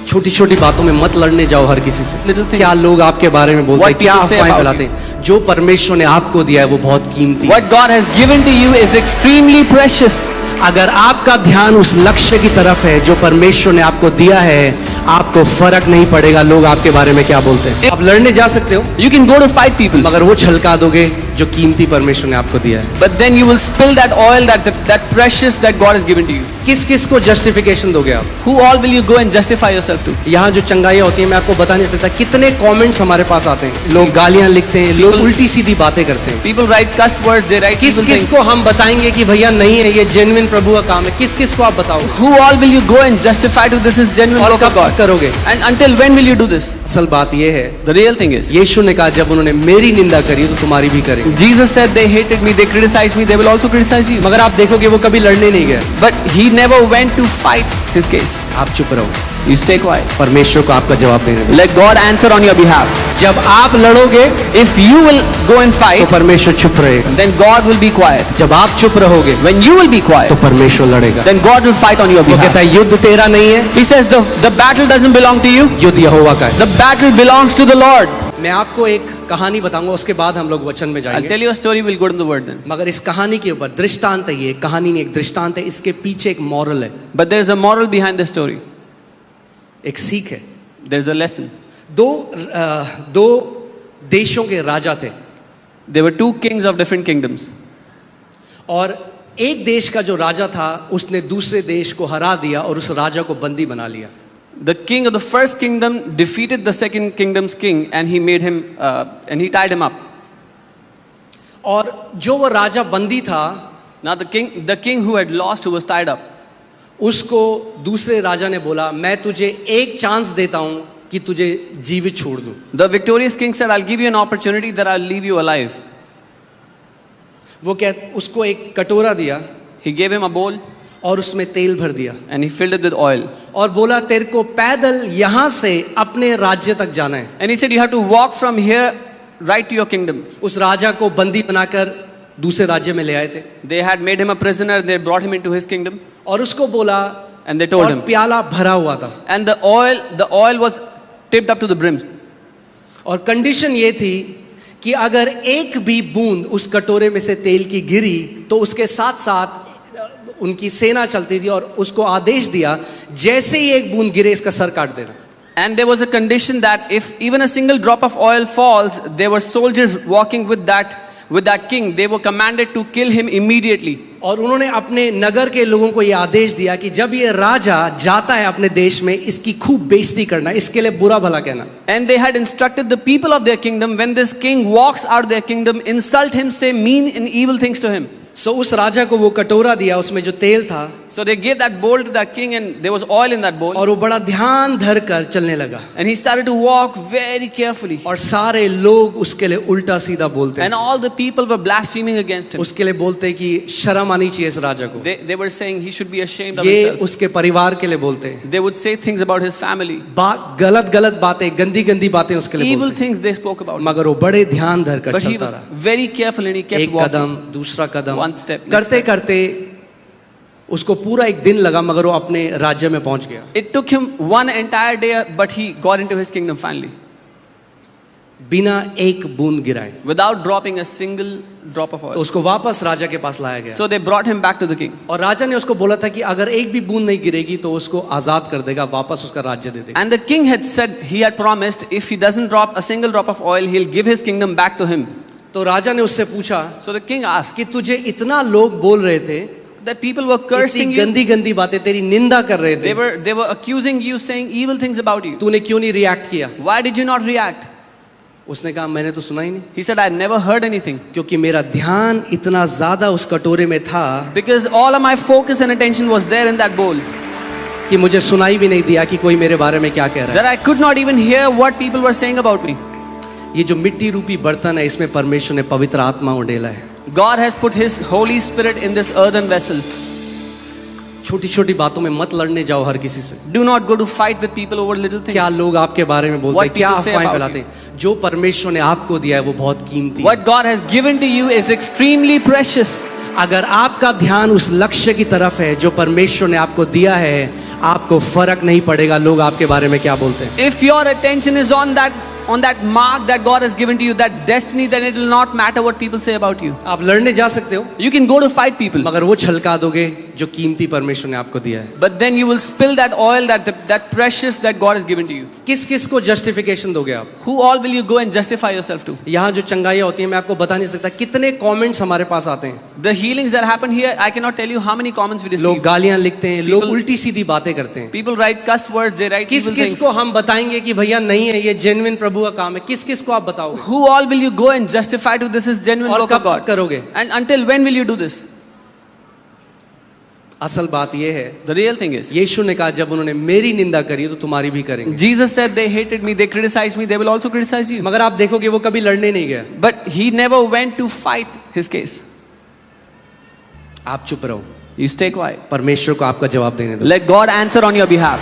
छोटी छोटी बातों में मत लड़ने जाओ हर किसी से। Little things. क्या लोग आपके बारे में बोलते हैं, What क्या people say अफवाहें about फैलाते हैं। जो परमेश्वर ने आपको दिया है वो बहुत कीमती है। What God has given to you is extremely precious. अगर आपका ध्यान उस लक्ष्य की तरफ है जो परमेश्वर ने आपको दिया है, आपको फर्क नहीं पड़ेगा लोग आपके बारे में क्या बोलते हैं। आप लड़ने जा सकते हो, You can go to fight people, मगर वो छलका दोगे जो कीमती परमेश्वर ने आपको दिया है। but then you will spill that oil, that precious that God has given to you. किस किस को जस्टिफिकेशन दोगे आप? Who all will you go and justify yourself to? यहाँ जो चंगाइयाँ होती हैं मैं आपको बता नहीं सकता कितने कमेंट्स हमारे पास आते हैं। लोग गालियाँ लिखते हैं, लोग उल्टी सीधी बातें करते हैं। People write cuss words, they write किस evil किस things. को हम बताएंगे कि भैया नहीं है, ये जेन्युइन प्रभु का काम है? किस किस को आप बताओ? Who all will you go and justify to this is genuine और work of कब God? करोगे? And until when will you do this? असल बात ये है, The real thing is, यीशु ने कहा जब उन्होंने मेरी निंदा करी तो तुम्हारी भी करेंगे। Jesus said they hated me, they criticized me, they will also criticize you. मगर आप देखोगे वो कभी लड़ने नहीं गया। But he never went to fight his case. आप चुप रहो, You stay quiet. परमेश्वर को आपका जवाब देने दो। Let God answer on your behalf. जब आप लड़ोगे If you will go and तो fight, परमेश्वर चुप रहेगा। then God will be quiet. जब आप चुप रहोगे When you will be तो quiet, परमेश्वर लड़ेगा। then God will fight on your वो कहता behalf. है युद्ध तेरा नहीं है, He says the battle doesn't belong to you. युद्ध यहोवा का है। The battle belongs to the Lord. मैं आपको एक कहानी बताऊंगा, उसके बाद हम लोग वचन में I'll जाएंगे। tell you a story, we'll go to the word then. मगर इस कहानी के ऊपर दृष्टांत है, ये कहानी नहीं एक दृष्टांत है, इसके पीछे एक मॉरल है, But there is a moral behind the story. एक सीख है। There is a lesson. दो देशों के राजा थे There were two kings of different kingdoms. और एक देश का जो राजा था उसने दूसरे देश को हरा दिया और उस राजा को बंदी बना लिया। The king of the first kingdom defeated the second kingdom's king, and he made him and he tied him up. और जो वो राजा बंदी था Now the king who had lost, who was tied up, उसको दूसरे राजा ने बोला मैं तुझे एक चांस देता हूं कि तुझे जीवित छोड़ दूं। the victorious king said, I'll give you an opportunity that I'll leave you alive. वो उसको एक कटोरा दिया He gave him a bowl और उसमें तेल भर दिया and he filled it with oil. और बोला तेरे को पैदल यहां से अपने राज्य तक जाना है। And he said, you have to walk from here right to your kingdom. उस राजा को बंदी बनाकर दूसरे राज्य में ले आए थे They had made him a prisoner, they brought him into his kingdom, और उसको बोला and they told और him. प्याला भरा हुआ था And the oil was tipped up to the brim. और कंडीशन ये थी कि अगर एक भी बूंद उस कटोरे में से तेल की गिरी तो उसके साथ साथ उनकी सेना चलती थी और उसको आदेश दिया जैसे ही एक बूंद गिरे इसका सर काट देना। And there was a condition that if even a single drop of oil falls, there were soldiers walking with that king. They were commanded to kill him immediately. और उन्होंने अपने नगर के लोगों को यह आदेश दिया कि जब ये राजा जाता है अपने देश में इसकी खूब बेइज्जती करना, इसके लिए बुरा भला कहना। And they had instructed the people of their kingdom, when this king walks out of their kingdom, insult him, say mean and evil things to him. सो उस राजा को वो कटोरा दिया, उसमें जो तेल था, So they gave that bowl to that king, and there was oil in that bowl. और वो बड़ा ध्यान धर कर चलने लगा And he started to walk very carefully. और सारे लोग उसके लिए उल्टा सीधा बोलते And all the people were blaspheming against him. उसके लिए बोलते कि शर्म आनी चाहिए इस राजा को। They were saying he should be ashamed of ये himself. उसके परिवार के लिए बोलते हैं, They would say things about his family. गलत बातें, गंदी बातें उसके लिए Evil बोलते हैं। things they spoke about. मगर वो बड़े ध्यान धर कर But he चलता was रहा, very careful and he kept एक walking. कदम दूसरा कदम One step, next करते step. करते उसको पूरा एक दिन लगा मगर वो अपने राज्य में पहुंच गया। It took him one entire day, but he got into his kingdom finally, बिना एक बूंद गिराए। without dropping a single drop of तो oil. उसको वापस राजा के पास लाया गया So they brought him back to the king. और राजा ने उसको बोला था कि अगर एक भी बूंद नहीं गिरेगी तो उसको आजाद कर देगा, वापस उसका राज्य दे देगा। And the king had said, he had promised, if he doesn't drop a single drop of oil, he'll give his kingdom back to him. तो राजा ने उससे पूछा So the king asked, कि तुझे इतना लोग बोल रहे थे, that people were cursing इतनी you, गंदी बातें तेरी निंदा कर रहे थे, they were accusing you, saying evil things about you. तूने क्यों नहीं रिएक्ट किया? Why did you not react? उसने कहा मैंने तो सुना ही नहीं, He said, I never heard anything, क्योंकि मेरा ध्यान इतना ज्यादा उस कटोरे में था because all of my focus and attention was there in that bowl, कि मुझे सुनाई भी नहीं दिया कि कोई मेरे बारे में क्या कह रहा है। that I could not even hear what people were saying about me. ये जो मिट्टी रूपी बर्तन है इसमें परमेश्वर ने पवित्र आत्मा उड़ेला है। God has put his Holy Spirit in this earthen vessel. छोटी छोटी बातों में मत लड़ने जाओ हर किसी से। Do not go to fight with people over little things. क्या लोग आपके बारे में बोलते हैं, What क्या people say अफवाहें about फैलाते हैं। जो परमेश्वर ने आपको दिया है वो बहुत कीमती है। What God has given to you is extremely precious. अगर आपका ध्यान उस लक्ष्य की तरफ है जो परमेश्वर ने आपको दिया है, आपको फर्क नहीं पड़ेगा लोग आपके बारे में क्या बोलते हैं। If your attention is on that mark that God has given to you, that destiny, then it will not matter what people say about you. आप लड़ने जा सकते हो, You can go to fight people, मगर वो छलका दोगे जो कीमती परमेश्वर ने आपको दिया है। but then you will spill that oil, that precious that God has given to you. किस किस को जस्टिफिकेशन दोगे आप? Who all will you go and justify yourself to? यहाँ जो चंगाइयाँ होती हैं मैं आपको बता नहीं सकता कितने कमेंट्स हमारे पास आते हैं। The healings that happen here, I cannot tell you how many comments we लोग receive. गालियाँ लिखते हैं, लोग People- उल्टी सीधी बातें करते हैं। People write cuss words, they write किस evil किस things. को हम बताएंगे कि भैया नहीं है ये जेन्युइन प्रभु का काम है, किस किस को आप बताओगे? Who all will you go and justify to this is genuine और work of कब God? करोगे? And until when will you do this? असल बात ये है, The real thing is, यीशु ने कहा जब उन्होंने मेरी निंदा करी तो तुम्हारी भी करेंगे। Jesus said they hated me, they criticized me, they will also criticize you. मगर आप देखोगे वो कभी लड़ने नहीं गया। But he never went to fight his case. आप चुप रहो, You stay quiet. परमेश्वर को आपका जवाब देने दो। Let God answer on your behalf.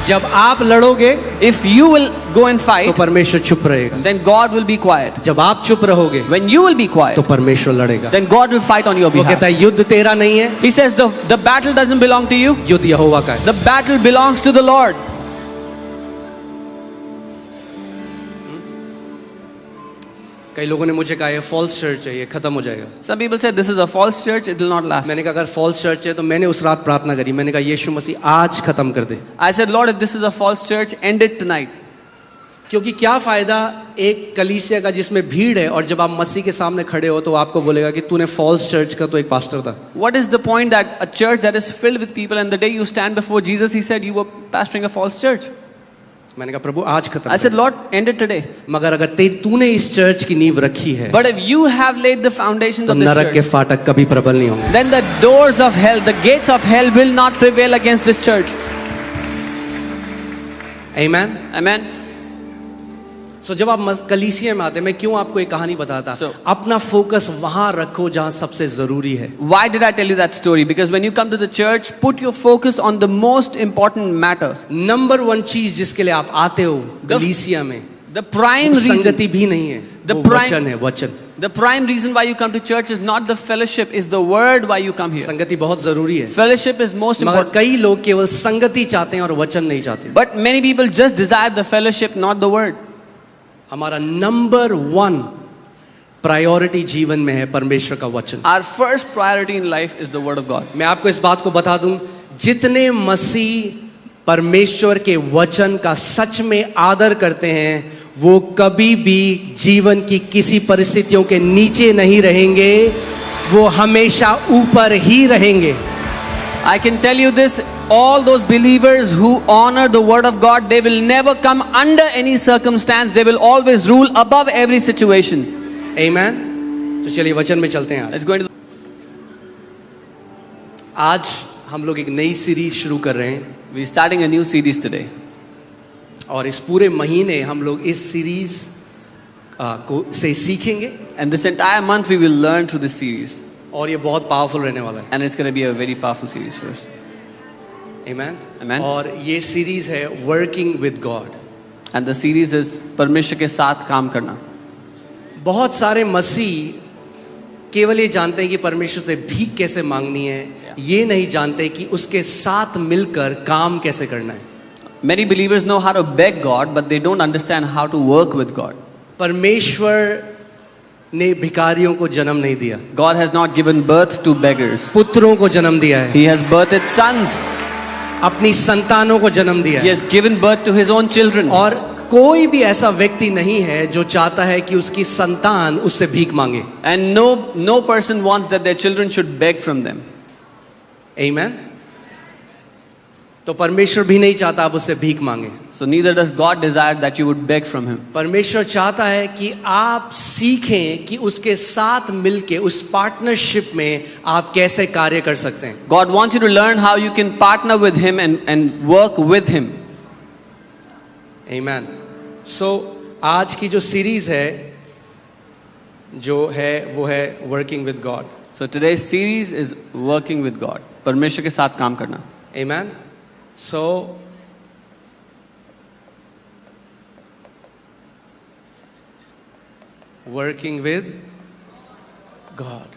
जब आप लड़ोगे If you will go and तो fight, परमेश्वर चुप रहेगा। then God will be quiet. जब आप चुप रहोगे When you will be तो quiet, परमेश्वर लड़ेगा। then God will fight on your वो कहता behalf. है युद्ध तेरा नहीं है, He says the battle doesn't belong to you. युद्ध यहोवा का है। The battle belongs to the Lord. कई लोगों ने मुझे कहा ये फॉल्स चर्च है, ये खत्म हो जाएगा। Some people say this is a false church, it will not last. मैंने कहा अगर फॉल्स चर्च है तो मैंने उस रात प्रार्थना करी, मैंने कहा यीशु मसीह आज खत्म कर दे। I said, Lord, if this is a false church, end it tonight. क्योंकि क्या फायदा एक कलीसिया का जिसमें भीड़ है और जब आप मसीह के सामने खड़े हो तो वो आपको बोलेगा कि तूने फॉल्स चर्च का तो एक पास्टर था। What is the point that a church that is filled with people and the day you stand before Jesus, he said you were pastoring a false church. मैंने कहा प्रभु आज खत्म I कर said, they. Lord, end it today. मगर अगर तूने इस church की नींव रखी है But if you have laid the foundations तो of this नरक के church, फाटक कभी प्रबल नहीं होंगे। then the doors of hell, the gates of hell will not prevail against this church. Amen. Amen. सो जब आप कलीसिया में आते हैं, मैं क्यों आपको एक कहानी बताता, So- अपना फोकस वहां रखो जहां सबसे जरूरी है। Why did I tell you that story? Because when you come to the church, put your focus on the most important matter. Number one चीज जिसके लिए आप आते हो कलीसिया में, The prime वो reason, संगति भी नहीं है, The वो prime- वचन है, वचन। the prime reason why you come to church is not the fellowship, is the word why you come here. संगति बहुत जरूरी है, Fellowship is most मगर important. कई लोग केवल संगति चाहते हैं और वचन नहीं चाहते। But many people just desire the fellowship, not the word. हमारा नंबर वन प्रायोरिटी जीवन में है परमेश्वर का वचन। Our first priority in life is the word of God. मैं आपको इस बात को बता दूं, जितने मसीह परमेश्वर के वचन का सच में आदर करते हैं वो कभी भी जीवन की किसी परिस्थितियों के नीचे नहीं रहेंगे, वो हमेशा ऊपर ही रहेंगे। I can tell you this, all those believers who honor the word of God, they will never come under any circumstance, they will always rule above every situation. आमेन। तो चलिए वचन में चलते हैं। Let's go into आज हम लोग एक नई सीरीज शुरू कर रहे हैं We're starting a new series today. और इस पूरे महीने हम लोग इस सीरीज को से सीखेंगे And this entire month we will learn through this series. और ये बहुत पावरफुल रहने वाला है। And it's going to be a very powerful series for us. Amen. Amen. और ये सीरीज है working with God. And the series is परमेश्वर के साथ काम करना. बहुत सारे मसीह केवल ये जानते हैं कि परमेश्वर से भीख कैसे मांगनी है, ये नहीं जानते कि उसके साथ मिलकर काम कैसे करना है। Many believers know how to beg God, but they don't understand how to work with God. परमेश्वर ने भिखारियों को जन्म नहीं दिया, God has not given birth to beggars. पुत्रों को जन्म दिया है, He has birthed sons. अपनी संतानों को जन्म दिया He है। has given birth to his own children. और कोई भी ऐसा व्यक्ति नहीं है जो चाहता है कि उसकी संतान उससे भीख मांगे। And no person wants that their children should beg from them. आमेन। तो परमेश्वर भी नहीं चाहता आप उससे भीख मांगे। So neither does God desire that you would beg from him. परमेश्वर चाहता है कि आप सीखें कि उसके साथ मिलके उस पार्टनरशिप में आप कैसे कार्य कर सकते हैं। God wants you to learn how you can partner with him and work with him. आमेन। सो आज की जो सीरीज है जो है वो है working with God. So today's series is working with God. परमेश्वर के साथ काम करना. Amen. So working with God.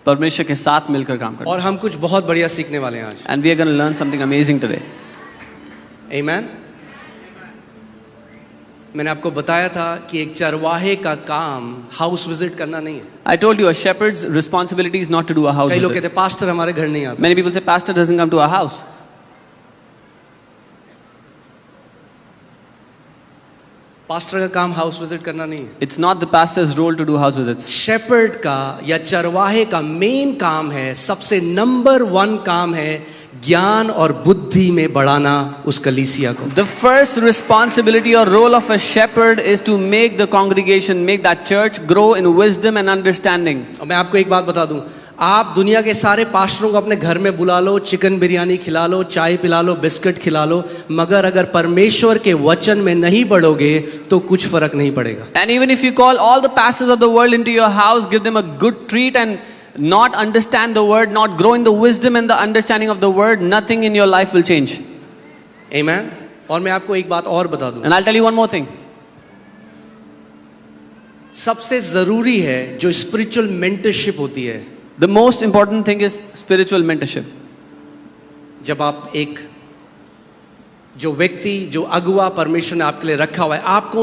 परमेश्वर के साथ मिलकर काम करना. और हम कुछ बहुत बढ़िया सीखने वाले हैं आज. And we are going to learn something amazing today. आमीन. मैंने आपको बताया था कि एक चरवाहे का काम हाउस विजिट करना नहीं है. I told you a shepherd's responsibility is not to do a house कई लोग visit. कहते हैं पास्टर हमारे घर नहीं आता. Many people say pastor doesn't come to our house. Pastor का काम हाउस विजिट करना नहीं है. It's not the pastor's role to do house visits. Shepherd का या चरवाहे का मेन काम है, सबसे नंबर 1 काम है ज्ञान और बुद्धि में बढ़ाना उस कलीसिया को. The first responsibility or role of a shepherd is to make the congregation, make that church grow in wisdom and understanding. और मैं आपको एक बात बता दूं, आप दुनिया के सारे पास्टरों को अपने घर में बुला लो, चिकन बिरयानी खिला लो, चाय पिला लो, बिस्किट खिला लो, मगर अगर परमेश्वर के वचन में नहीं बढ़ोगे तो कुछ फर्क नहीं पड़ेगा. And even if you call all the pastors of the world into your house, give them a good treat and not understand the word, not grow in the wisdom and the understanding of the word, nothing in your life will change. Amen. और मैं आपको एक बात और बता दूं, And I'll tell you one more thing. सबसे जरूरी है जो स्पिरिचुअल मेंटरशिप होती है. The most important thing is spiritual mentorship. जब आप एक जो व्यक्ति, जो अगुआ परमेश्वर ने आपके लिए रखा हुआ है, आपको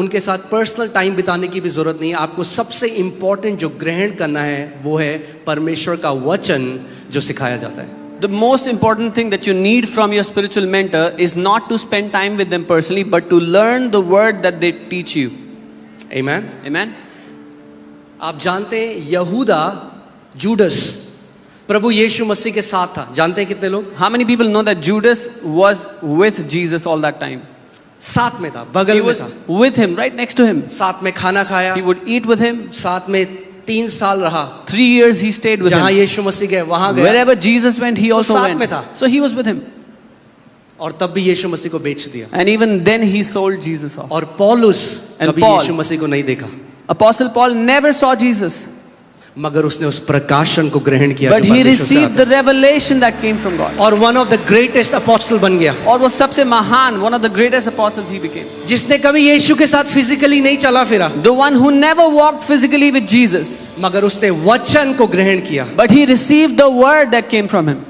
उनके साथ पर्सनल टाइम बिताने की भी जरूरत नहीं है. आपको सबसे इंपॉर्टेंट जो ग्रहण करना है वो है परमेश्वर का वचन जो सिखाया जाता है. The most important thing that you need from your spiritual mentor is not to spend time with them personally, but to learn the word that they teach you. Amen. Amen. आप जानते हैं यहूदा, जूडस प्रभु यीशु मसीह के साथ था. जानते हैं कितने लोग? How many people know that Judas was with Jesus all that time? साथ में था, बगल He में was था, with him, right next to him. साथ में खाना खाया, He would eat with him. साथ में 3 साल रहा. 3 years he stayed with जहां him. यीशु मसीह गए वहां गया. Wherever Jesus went, he also साथ में went. था. So he was with him. और तब भी यीशु मसीह को बेच दिया. And even then he sold Jesus off. और पौलुस And कभी Paul. यीशु मसीह को नहीं देखा, Apostle Paul never saw Jesus, मगर उसने उस प्रकाशन को ग्रहण किया but जो he परमेश्वर से received आता the revelation that came from God. है. और one of the greatest apostle बन गया, और वो सबसे महान, one of the greatest apostles he became. जिसने कभी यीशु के साथ फिजिकली नहीं चला फिरा, The one who never walked physically with Jesus, मगर उसने वचन को ग्रहण किया. but he received the word that came from him.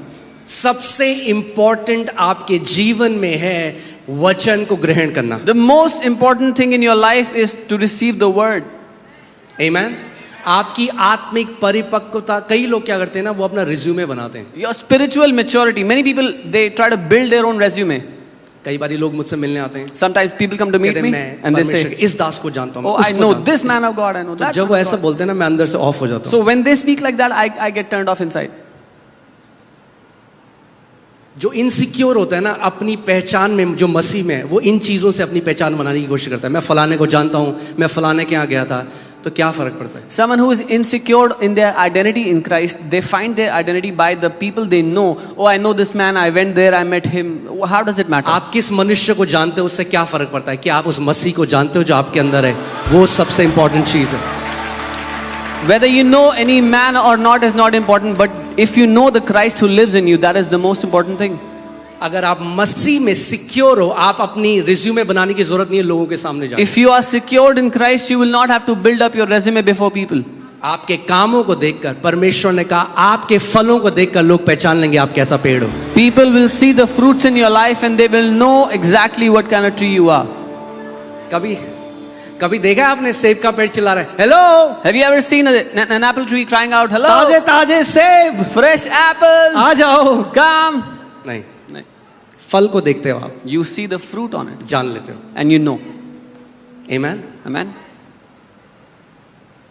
सबसे इंपॉर्टेंट आपके जीवन में है वचन को ग्रहण करना. The most important thing in your life is to receive the word. आमीन. आपकी आत्मिक परिपक्वता, कई लोग क्या करते हैं ना, वो अपना रिज्यूमे बनाते हैं. Your spiritual maturity, many people they try to build their own resume. कई बार लोग मुझसे मिलने आते हैं, Sometimes people come to meet कहते me हैं, मैं and they परमेश्वर say, के इस दास को जानता हूँ, oh, I know this man of God, I know that. जब man वो of ऐसा God. बोलते हैं ना, मैं अंदर से ऑफ हो जाता हूँ. So when they speak like that, I get turned off inside. जो इनसिक्योर होता है ना अपनी पहचान में, जो मसीह में है, वो इन चीज़ों से अपनी पहचान बनाने की कोशिश करता है. मैं फलाने को जानता हूँ, मैं फलाने के यहाँ गया था, तो क्या फर्क पड़ता है? Someone who is insecure in their identity in Christ, they find their identity by the people they know. Oh, I know this man, I went there, I met him. How does it matter? आप किस मनुष्य को जानते हो उससे क्या फर्क पड़ता है? कि आप उस मसीह को जानते हो जो आपके अंदर है, वो सबसे इंपॉर्टेंट चीज़ है. Whether you know any man or not is not important, but if you know the Christ who lives in you, that is the most important thing. अगर आप मसीह में सिक्योर हो, आप अपनी रिज्यूमे बनाने की जरूरत नहीं है लोगों के सामने जाने. If you are secured in Christ, you will not have to build up your resume before people. आपके कामों को देखकर, परमेश्वर ने कहा आपके फलों को देखकर लोग पहचान लेंगे आप कैसा पेड़ हो. People will see the fruits in your life and they will know exactly what kind of tree you are. कभी देखा है आपने सेब का पेड़ चिल्ला रहा है, hello? Have you ever seen an apple tree crying out, hello? ताजे ताजे सेब, Fresh apples, आ जाओ. come. नहीं, फल को देखते हो आप, You see the fruit on it जान लेते हो. and you know. आमीन. Amen.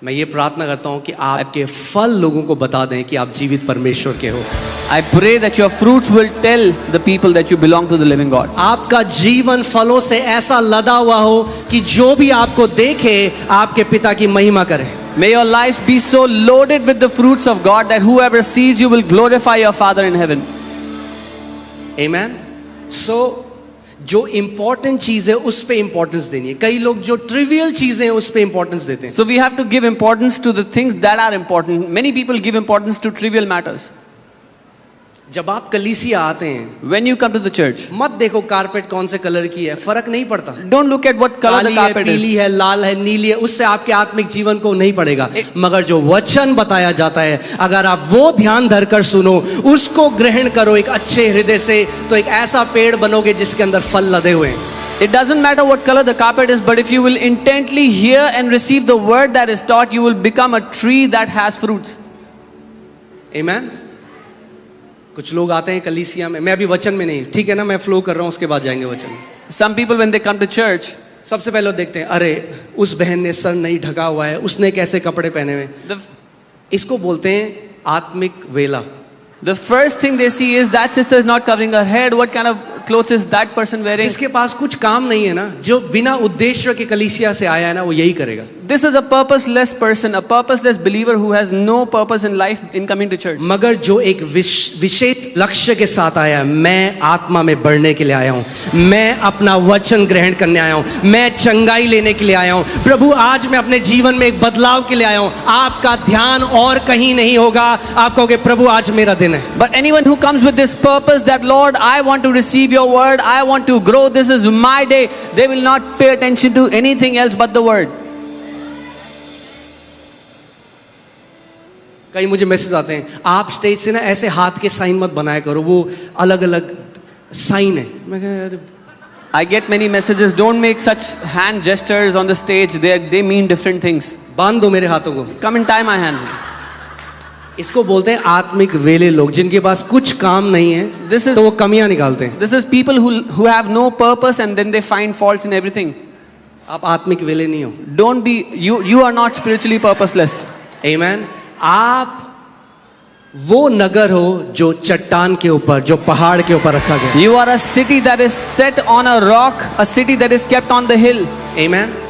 मैं ये प्रार्थना करता हूं कि आपके फल लोगों को बता दें कि आप जीवित परमेश्वर के हो. I pray that your fruits will tell the people that you belong to the living God. आपका जीवन फलों से ऐसा लदा हुआ हो कि जो भी आपको देखे आपके पिता की महिमा करे. May your lives be so loaded with the fruits of God that whoever sees you will glorify your Father in heaven. Amen. So जो इंपॉर्टेंट चीज है उस पे इंपॉर्टेंस देनी है. कई लोग जो ट्रिवियल चीजें हैं उस पे इंपॉर्टेंस देते हैं. So we have to give importance to the things that are important. Many people give importance to trivial matters. जब आप कलीसिया आते हैं, When you come to the church, मत देखो कारपेट कौन से कलर की है, फर्क नहीं पड़ता। don't look at what color the काली है, carpet पीली is. है, लाल है, नीली है, उससे आपके आत्मिक जीवन को नहीं पड़ेगा। मगर जो वचन बताया जाता है, अगर आप वो ध्यान धरकर सुनो, उसको ग्रहण करो एक अच्छे हृदय से, तो एक ऐसा पेड़ बनोगे जिसके अंदर फल लदे हुए हैं। It doesn't matter what color the carpet is, but if you will intently hear and receive the word that is taught, you will become a tree that has fruits. आमेन। कुछ लोग आते हैं कलीसिया में, मैं अभी वचन में नहीं, ठीक है ना, मैं फ्लो कर रहा हूं, उसके बाद जाएंगे वचन में। Some people, when they come to church, सबसे पहले देखते हैं, अरे उस बहन ने सर नहीं ढका हुआ है, उसने कैसे कपड़े पहने हुए। the, इसको बोलते हैं आत्मिक वेला। the first thing they see is that sister is not covering her head. What kind of clothes is that person wearing? जिसके पास कुछ काम नहीं है ना, जो बिना उद्देश्य के कलीसिया से आया है ना, वो यही करेगा। This is a purposeless person, a purposeless believer who has no purpose in life in coming to church. मगर जो एक विशेष लक्ष्य के साथ आया है, मैं आत्मा में बढ़ने के लिए आया हूँ, मैं अपना वचन ग्रहण करने आया हूँ, मैं चंगाई लेने के लिए आया हूँ, प्रभु आज मैं अपने जीवन में एक बदलाव के लिए आया हूँ। आपका ध्यान और कहीं नहीं होगा, आप कहोगे प्रभु आज मेरा दिन है। But anyone who comes with this purpose that Lord, I want to receive your word, I want to grow, this is my day, they will not pay attention to anything else but the word. कई मुझे message आते हैं, आप stage से ना ऐसे हाथ के साइन मत बनाया करो, वो अलग अलग साइन है। मैं कहा यार, I get many messages, don't make such hand gestures on the stage, they mean different things. बांध दो मेरे हाथों को। Come and tie my hands. इसको बोलते हैं आत्मिक वेले लोग, जिनके पास कुछ काम नहीं है, This is- तो वो कमियां निकालते हैं। This is people who have no purpose and then they find faults in everything. आप आत्मिक वेले नहीं हो। Don't be, you are not spiritually purposeless. आमेन। आप वो नगर हो जो चट्टान के ऊपर, जो पहाड़ के ऊपर रखा गया। You are a city that is set on a rock, a city that is kept on the hill. Amen.